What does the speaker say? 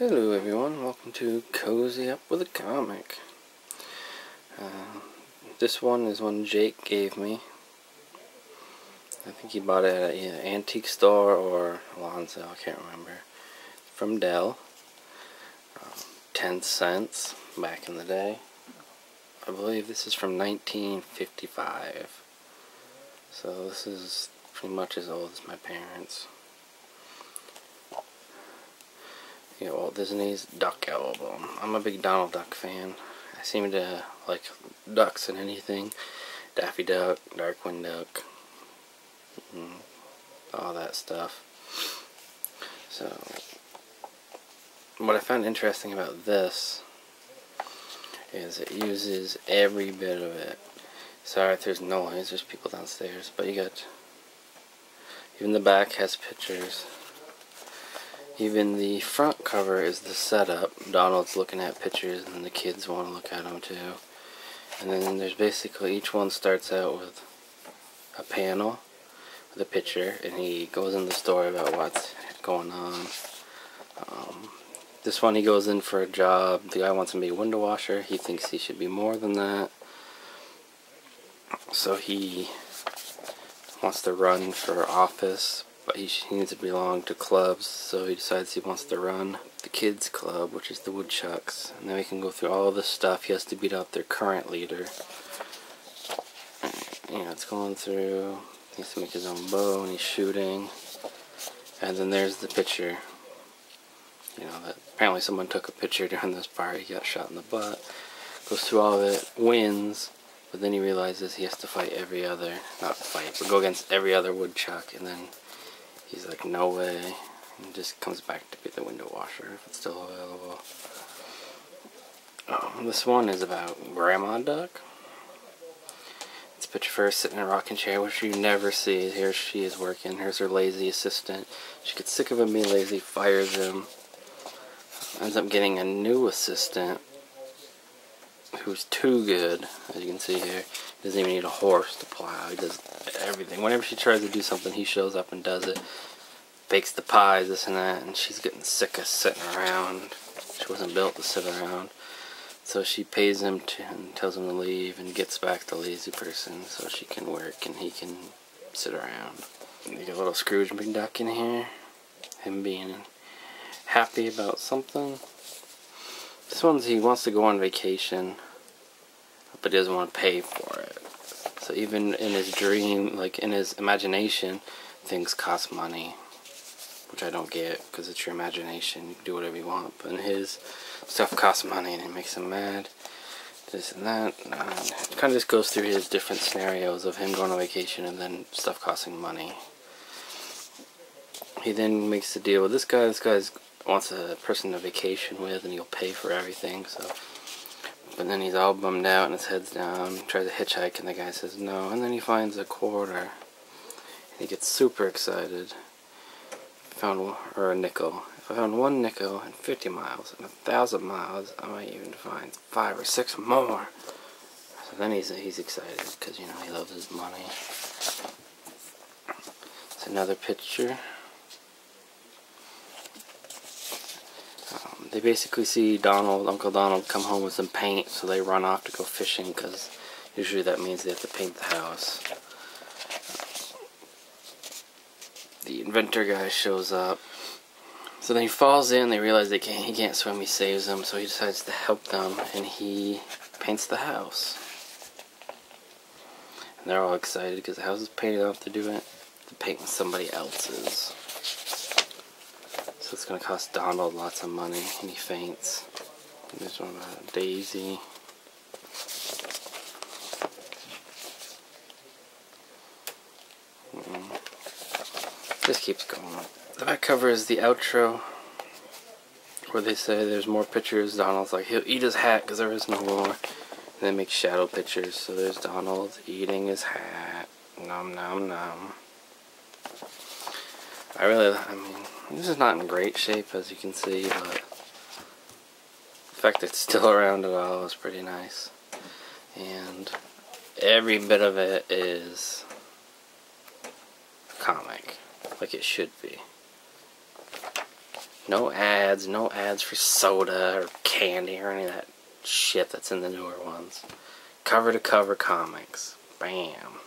Hello everyone, welcome to Cozy Up with a Comic. This one is one Jake gave me. I think he bought it at either an antique store or a lawn sale, I can't remember. From Dell. 10 cents back in the day. I believe this is from 1955. So this is pretty much as old as my parents. Walt Disney's Duck album. I'm a big Donald Duck fan. I seem to like ducks in anything. Daffy Duck, Darkwing Duck, all that stuff. So, what I found interesting about this is it uses every bit of it. Sorry if there's noise, there's people downstairs, but you got, even the back has pictures. Even the front cover is the setup. Donald's looking at pictures and the kids want to look at them too. And then there's basically, each one starts out with a panel with a picture, and he goes in the story about what's going on. This one, he goes in for a job. The guy wants him to be a window washer. He thinks he should be more than that. So he wants to run for office, but he needs to belong to clubs, so he decides he wants to run the kids club, which is the Woodchucks. And then we can go through all this stuff. He has to beat out their current leader. It's going through. He has to make his own bow, and he's shooting. And then there's the picture. That apparently someone took a picture during this part. He got shot in the butt. Goes through all of it, wins, but then he realizes he has to fight every other, not fight, but go against every other Woodchuck, and then he's like, no way, and just comes back to be the window washer if it's still available. This one is about Grandma Duck. It's a picture of her sitting in a rocking chair, which you never see. Here she is working. Here's her lazy assistant. She gets sick of him being lazy, fires him. Ends up getting a new assistant who's too good, as you can see here. He doesn't even need a horse to plow. He does everything. Whenever she tries to do something, he shows up and does it. Bakes the pies, this and that, and she's getting sick of sitting around. She wasn't built to sit around. So she pays him and tells him to leave, and gets back the lazy person so she can work and he can sit around. You got a little Scrooge McDuck in here. Him being happy about something. This one's, he wants to go on vacation, but he doesn't want to pay for it. So even in his dream, like in his imagination, things cost money, which I don't get, because it's your imagination. You can do whatever you want, but in his, stuff costs money, and it makes him mad. This and that. It kind of just goes through his different scenarios of him going on vacation and then stuff costing money. He then makes a deal with this guy. This guy's wants a person to vacation with, and he'll pay for everything. So, but then he's all bummed out and his head's down. Tries to hitchhike, and the guy says no. And then he finds a quarter, and he gets super excited. Or a nickel. If I found one nickel in 50 miles and 1,000 miles, I might even find 5 or 6 more. So then he's excited because he loves his money. It's another picture. They basically see Uncle Donald come home with some paint, so they run off to go fishing, because usually that means they have to paint the house. The inventor guy shows up. So then he falls in, they realize he can't swim, he saves them, so he decides to help them, and he paints the house. And they're all excited because the house is painted, off to do it to paint with somebody else's. So it's going to cost Donald lots of money, and he faints. And there's one about Daisy. Just keeps going on. The back cover is the outro, where they say there's more pictures. Donald's like, he'll eat his hat because there is no more. And they make shadow pictures. So there's Donald eating his hat. Nom nom nom. I mean, this is not in great shape, as you can see, but the fact that it's still around at all is pretty nice. And every bit of it is a comic, like it should be. No ads for soda or candy or any of that shit that's in the newer ones. Cover to cover comics. Bam.